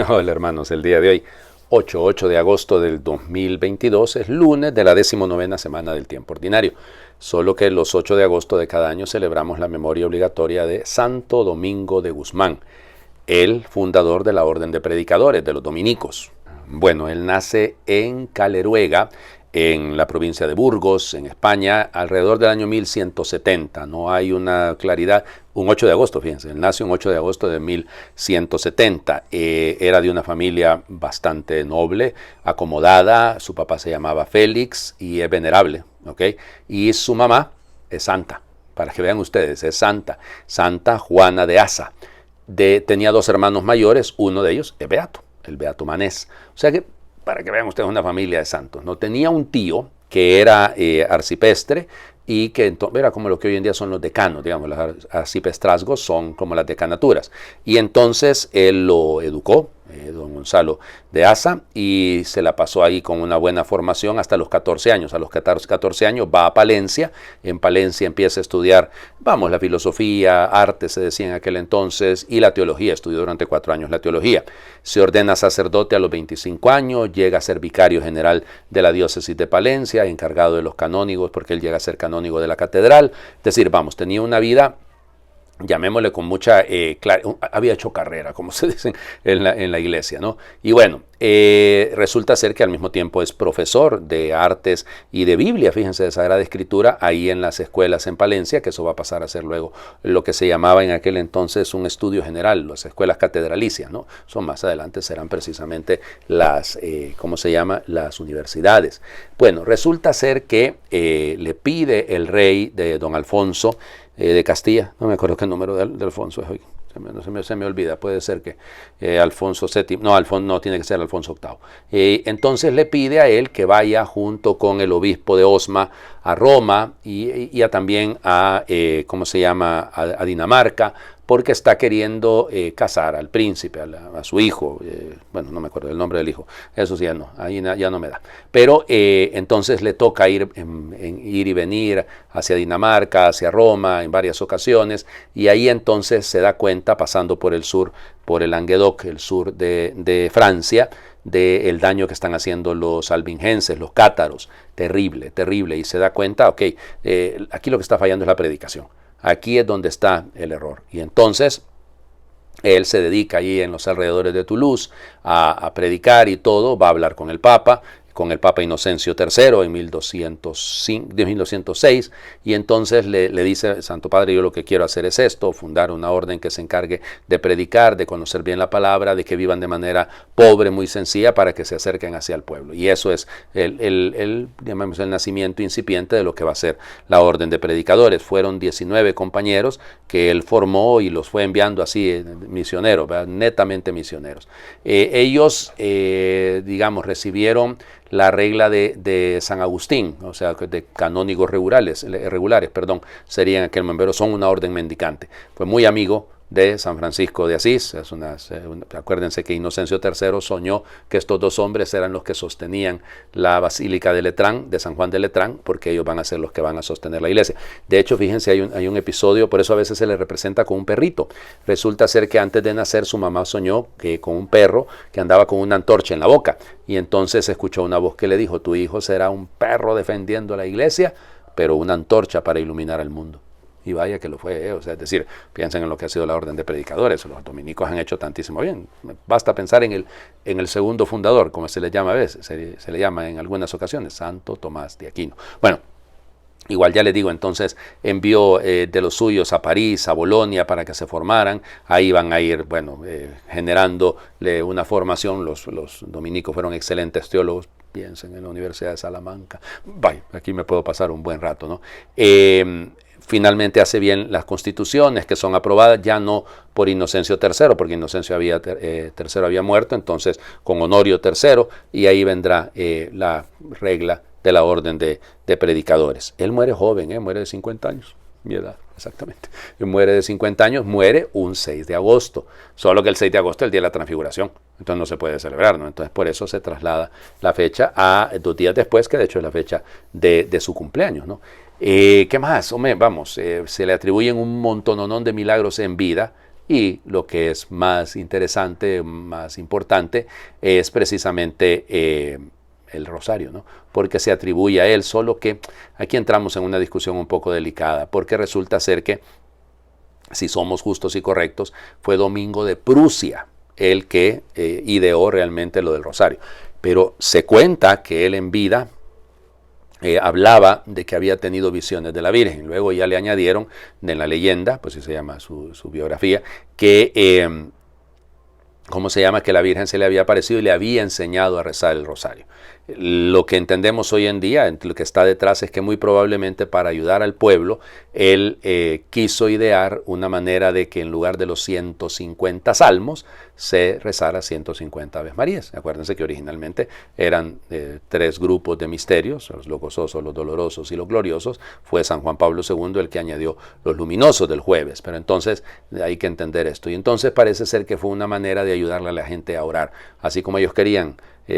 Hola hermanos, el día de hoy, 8 de agosto del 2022, es lunes de la 19ª semana del tiempo ordinario. Solo que los 8 de agosto de cada año celebramos la memoria obligatoria de Santo Domingo de Guzmán, el fundador de la Orden de Predicadores, de los dominicos. Bueno, él nace en Caleruega, en la provincia de Burgos, en España, alrededor del año 1170. No hay una claridad. Un 8 de agosto, fíjense, él nació un 8 de agosto de 1170. Era de una familia bastante noble, acomodada. Su papá se llamaba Félix y es venerable, ¿ok? Y su mamá es santa, para que vean ustedes, es santa. Santa Juana de Asa. Tenía dos hermanos mayores, uno de ellos es beato, el beato Manés. O sea que, para que vean ustedes, una familia de santos. No tenía un tío que era arcipestre y que era como lo que hoy en día son los decanos, digamos, los arcipestrazgos son como las decanaturas. Y entonces él lo educó, don Gonzalo de Asa, y se la pasó ahí con una buena formación hasta los 14 años. A los 14 años va a Palencia, en Palencia empieza a estudiar, la filosofía, arte se decía en aquel entonces, y la teología, estudió durante 4 años la teología. Se ordena sacerdote a los 25 años, llega a ser vicario general de la diócesis de Palencia, encargado de los canónigos, porque él llega a ser canónigo de la catedral. Es decir, tenía una vida, llamémosle con mucha, había hecho carrera, como se dice en la iglesia, ¿no? Y bueno, resulta ser que al mismo tiempo es profesor de artes y de Biblia, fíjense, de Sagrada Escritura, ahí en las escuelas en Palencia, que eso va a pasar a ser luego lo que se llamaba en aquel entonces un estudio general, las escuelas catedralicias, ¿no? Son más adelante serán precisamente las, las universidades. Bueno, resulta ser que le pide el rey de don Alfonso, de Castilla, no me acuerdo qué número de Alfonso es hoy, se me olvida, puede ser que Alfonso VII, no, tiene que ser Alfonso VIII. Entonces le pide a él que vaya junto con el obispo de Osma a Roma y también a Dinamarca, porque está queriendo casar al príncipe, a su hijo, no me acuerdo del nombre del hijo, eso sí ya no, ahí ya no me da. Pero entonces le toca ir y venir hacia Dinamarca, hacia Roma en varias ocasiones, y ahí entonces se da cuenta, pasando por el sur, por el Languedoc, el sur de Francia, del daño que están haciendo los albingenses, los cátaros, terrible, terrible, y se da cuenta, aquí lo que está fallando es la predicación. Aquí es donde está el error. Y entonces él se dedica ahí en los alrededores de Toulouse a predicar y todo, va a hablar con el Papa Inocencio III en 1206, y entonces le dice: Santo Padre, yo lo que quiero hacer es esto, fundar una orden que se encargue de predicar, de conocer bien la palabra, de que vivan de manera pobre, muy sencilla, para que se acerquen hacia el pueblo. Y eso es el nacimiento incipiente de lo que va a ser la Orden de Predicadores. Fueron 19 compañeros que él formó y los fue enviando así, misioneros, ¿verdad? Netamente misioneros. Ellos, recibieron la regla de San Agustín, o sea, de canónigos regulares, serían aquel momento, pero son una orden mendicante. Fue muy amigo de San Francisco de Asís. Acuérdense que Inocencio III soñó que estos dos hombres eran los que sostenían la Basílica de Letrán, de San Juan de Letrán, porque ellos van a ser los que van a sostener la iglesia. De hecho, fíjense, hay un episodio, por eso a veces se le representa con un perrito. Resulta ser que antes de nacer su mamá soñó con un perro que andaba con una antorcha en la boca, y entonces escuchó una voz que le dijo: tu hijo será un perro defendiendo la iglesia, pero una antorcha para iluminar al mundo. Y vaya que lo fue, es decir, piensen en lo que ha sido la Orden de Predicadores. Los dominicos han hecho tantísimo bien. Basta pensar en el segundo fundador, como se le llama a veces, se le llama en algunas ocasiones, Santo Tomás de Aquino. Bueno, igual ya les digo, entonces envió de los suyos a París, a Bolonia, para que se formaran. Ahí van a ir, generándole una formación. Los dominicos fueron excelentes teólogos. Piensen en la Universidad de Salamanca. Vaya, aquí me puedo pasar un buen rato, ¿no? Finalmente hace bien las constituciones que son aprobadas, ya no por Inocencio III, porque Inocencio III había muerto, entonces con Honorio III, y ahí vendrá la regla de la Orden de Predicadores. Él muere joven, muere de 50 años, mi edad, exactamente. Él muere de 50 años, muere un 6 de agosto, solo que el 6 de agosto es el día de la Transfiguración, entonces no se puede celebrar, ¿no? Entonces por eso se traslada la fecha a 2 días después, que de hecho es la fecha de su cumpleaños, ¿no? ¿Qué más? Se le atribuyen un montononón de milagros en vida, Y lo que es más interesante, más importante, es precisamente el rosario, ¿no? Porque se atribuye a él, solo que aquí entramos en una discusión un poco delicada, porque resulta ser que, si somos justos y correctos, fue Domingo de Prusia el que ideó realmente lo del rosario. Pero se cuenta que él en vida hablaba de que había tenido visiones de la Virgen. Luego ya le añadieron en la leyenda, pues así se llama su biografía, que ¿cómo se llama? Que la Virgen se le había aparecido y le había enseñado a rezar el rosario. Lo que entendemos hoy en día, lo que está detrás, es que muy probablemente para ayudar al pueblo, él quiso idear una manera de que en lugar de los 150 salmos, se rezara 150 Aves Marías. Acuérdense que originalmente eran 3 grupos de misterios, los gozosos, los dolorosos y los gloriosos. Fue San Juan Pablo II el que añadió los luminosos del jueves, pero entonces hay que entender esto. Y entonces parece ser que fue una manera de ayudarle a la gente a orar, así como ellos querían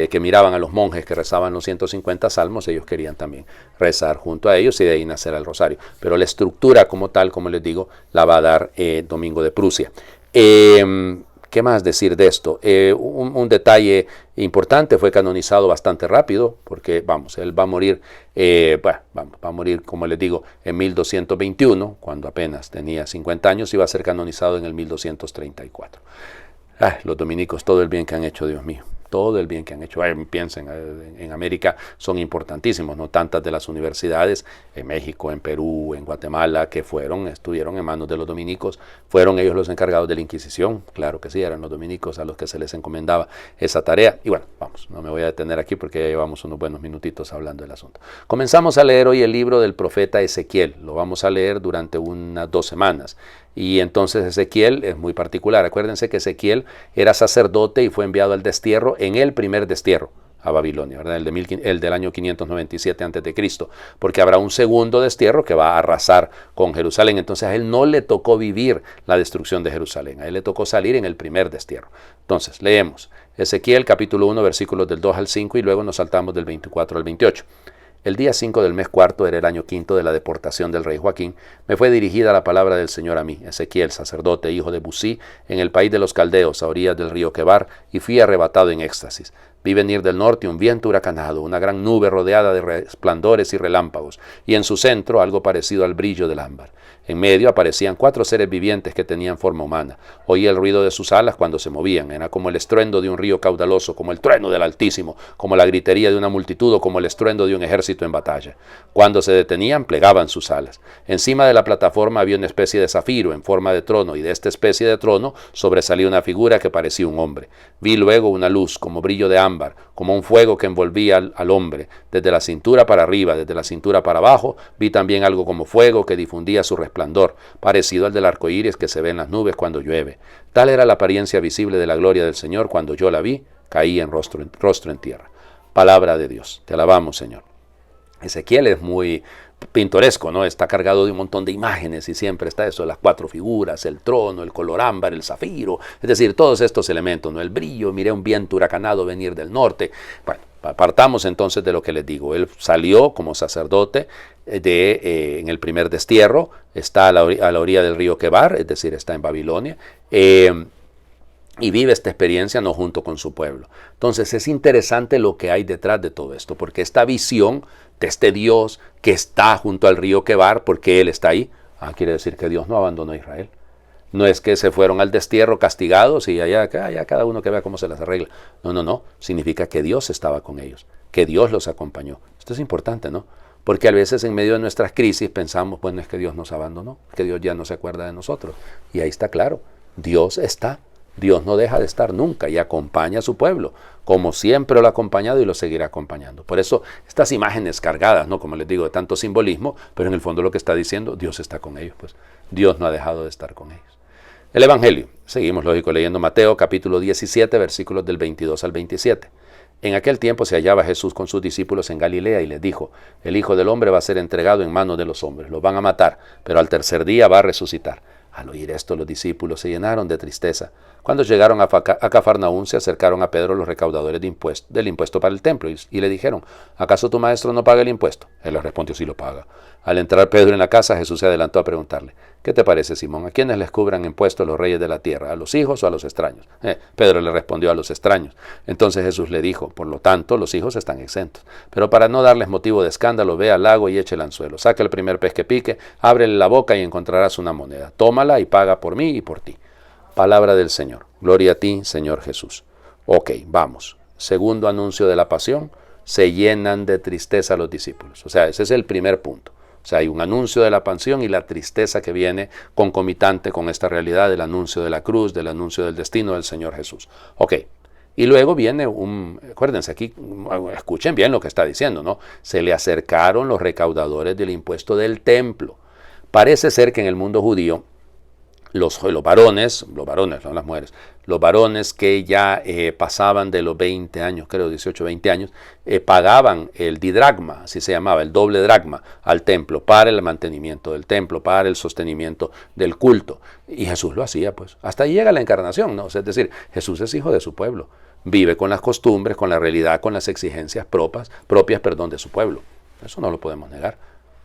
que miraban a los monjes que rezaban los 150 salmos, ellos querían también rezar junto a ellos y de ahí nacer el rosario. Pero la estructura como tal, como les digo, la va a dar Domingo de Prusia. ¿Qué más decir de esto? Un detalle importante: fue canonizado bastante rápido, porque él va a morir, va a morir, como les digo, en 1221, cuando apenas tenía 50 años, y va a ser canonizado en el 1234. Los dominicos, todo el bien que han hecho, Dios mío. Todo el bien que han hecho. Piensen, en América son importantísimos, no tantas de las universidades, en México, en Perú, en Guatemala, que estuvieron en manos de los dominicos, fueron ellos los encargados de la Inquisición, claro que sí, eran los dominicos a los que se les encomendaba esa tarea. Y bueno, no me voy a detener aquí porque ya llevamos unos buenos minutitos hablando del asunto. Comenzamos a leer hoy el libro del profeta Ezequiel, lo vamos a leer durante unas 2 semanas. Y entonces Ezequiel es muy particular. Acuérdense que Ezequiel era sacerdote y fue enviado al destierro, en el primer destierro a Babilonia, ¿verdad? El del año 597 a.C., porque habrá un segundo destierro que va a arrasar con Jerusalén. Entonces a él no le tocó vivir la destrucción de Jerusalén, a él le tocó salir en el primer destierro. Entonces leemos Ezequiel capítulo 1, versículos del 2 al 5, y luego nos saltamos del 24 al 28. El día 5 del mes cuarto, era el año quinto de la deportación del rey Joaquín, me fue dirigida la palabra del Señor a mí, Ezequiel, sacerdote, hijo de Busí, en el país de los caldeos, a orillas del río Quebar, y fui arrebatado en éxtasis. Vi venir del norte un viento huracanado, una gran nube rodeada de resplandores y relámpagos, y en su centro algo parecido al brillo del ámbar. En medio aparecían 4 seres vivientes que tenían forma humana. Oí el ruido de sus alas cuando se movían. Era como el estruendo de un río caudaloso, como el trueno del Altísimo, como la gritería de una multitud o como el estruendo de un ejército en batalla. Cuando se detenían, plegaban sus alas. Encima de la plataforma había una especie de zafiro en forma de trono, y de esta especie de trono sobresalía una figura que parecía un hombre. Vi luego una luz, como brillo de ámbar, como un fuego que envolvía al hombre, desde la cintura para arriba, desde la cintura para abajo. Vi también algo como fuego que difundía su resplandor, parecido al del arco iris que se ve en las nubes cuando llueve. Tal era la apariencia visible de la gloria del Señor. Cuando yo la vi, caí en rostro en tierra. Palabra de Dios. Te alabamos, Señor. Ezequiel es muy pintoresco, ¿no? Está cargado de un montón de imágenes y siempre está eso, las 4 figuras, el trono, el color ámbar, el zafiro, es decir, todos estos elementos, ¿no? El brillo, miré un viento huracanado venir del norte. Bueno, partamos entonces de lo que les digo. Él salió como sacerdote en el primer destierro, está a la orilla del río Quebar, es decir, está en Babilonia, y vive esta experiencia no junto con su pueblo. Entonces es interesante lo que hay detrás de todo esto, porque esta visión de este Dios que está junto al río Quebar, porque Él está ahí, quiere decir que Dios no abandonó a Israel. No es que se fueron al destierro castigados y allá cada uno que vea cómo se las arregla. No. Significa que Dios estaba con ellos, que Dios los acompañó. Esto es importante, ¿no? Porque a veces en medio de nuestras crisis pensamos, bueno, es que Dios nos abandonó, que Dios ya no se acuerda de nosotros. Y ahí está claro, Dios está. Dios no deja de estar nunca y acompaña a su pueblo, como siempre lo ha acompañado y lo seguirá acompañando. Por eso estas imágenes cargadas, ¿no? Como les digo, de tanto simbolismo, pero en el fondo lo que está diciendo, Dios está con ellos, pues Dios no ha dejado de estar con ellos. El Evangelio, seguimos lógico leyendo Mateo capítulo 17, versículos del 22 al 27. En aquel tiempo se hallaba Jesús con sus discípulos en Galilea y les dijo, el Hijo del Hombre va a ser entregado en manos de los hombres, lo van a matar, pero al tercer día va a resucitar. Al oír esto, los discípulos se llenaron de tristeza, Cuando llegaron a Cafarnaún, se acercaron a Pedro los recaudadores del impuesto para el templo y le dijeron, ¿acaso tu maestro no paga el impuesto? Él les respondió, sí lo paga. Al entrar Pedro en la casa, Jesús se adelantó a preguntarle, ¿qué te parece, Simón? ¿A quiénes les cobran impuestos los reyes de la tierra? ¿A los hijos o a los extraños? Pedro le respondió, a los extraños. Entonces Jesús le dijo, por lo tanto, los hijos están exentos. Pero para no darles motivo de escándalo, ve al lago y eche el anzuelo. Saca el primer pez que pique, ábrele la boca y encontrarás una moneda. Tómala y paga por mí y por ti. Palabra del Señor. Gloria a ti, Señor Jesús. Ok, vamos. Segundo anuncio de la pasión, se llenan de tristeza los discípulos. O sea, ese es el primer punto. O sea, hay un anuncio de la pasión y la tristeza que viene concomitante con esta realidad del anuncio de la cruz, del anuncio del destino del Señor Jesús. Ok, y luego viene acuérdense aquí, escuchen bien lo que está diciendo, ¿no? Se le acercaron los recaudadores del impuesto del templo. Parece ser que en el mundo judío, los varones, no las mujeres, los varones que ya pasaban de los 20 años, creo 18, 20 años, pagaban el didragma, así se llamaba, el doble dracma al templo para el mantenimiento del templo, para el sostenimiento del culto. Y Jesús lo hacía, pues. Hasta ahí llega la encarnación, ¿no? O sea, es decir, Jesús es hijo de su pueblo, vive con las costumbres, con la realidad, con las exigencias propias de su pueblo. Eso no lo podemos negar.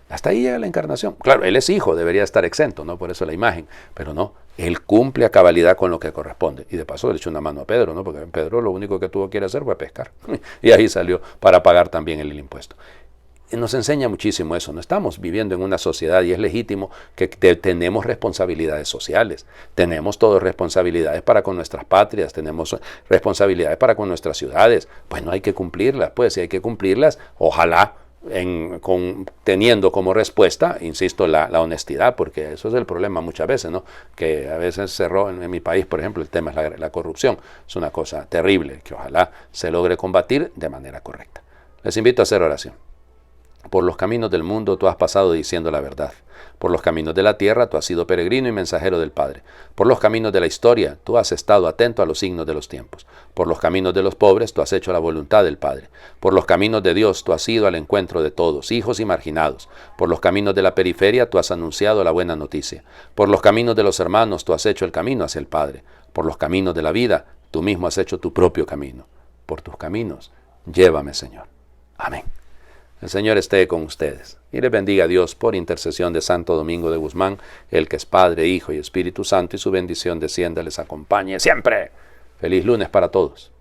Hasta ahí llega la encarnación. Claro, él es hijo, debería estar exento, ¿no? Por eso la imagen. Pero no, él cumple a cabalidad con lo que corresponde. Y de paso le echó una mano a Pedro, ¿no? Porque Pedro lo único que tuvo que hacer fue pescar. Y ahí salió para pagar también el impuesto. Y nos enseña muchísimo eso. No estamos viviendo en una sociedad y es legítimo que tenemos responsabilidades sociales. Tenemos todas responsabilidades para con nuestras patrias, tenemos responsabilidades para con nuestras ciudades. Pues no hay que cumplirlas. Pues si hay que cumplirlas, ojalá teniendo como respuesta, insisto, la honestidad, porque eso es el problema muchas veces, ¿no? Que a veces se roba en mi país, por ejemplo, el tema es la corrupción. Es una cosa terrible que ojalá se logre combatir de manera correcta. Les invito a hacer oración. Por los caminos del mundo tú has pasado diciendo la verdad. Por los caminos de la tierra tú has sido peregrino y mensajero del Padre. Por los caminos de la historia tú has estado atento a los signos de los tiempos. Por los caminos de los pobres tú has hecho la voluntad del Padre. Por los caminos de Dios tú has ido al encuentro de todos, hijos y marginados. Por los caminos de la periferia tú has anunciado la buena noticia. Por los caminos de los hermanos tú has hecho el camino hacia el Padre. Por los caminos de la vida tú mismo has hecho tu propio camino. Por tus caminos llévame, Señor. Amén. El Señor esté con ustedes y les bendiga a Dios por intercesión de Santo Domingo de Guzmán, el que es Padre, Hijo y Espíritu Santo, y su bendición descienda, les acompañe siempre. Feliz lunes para todos.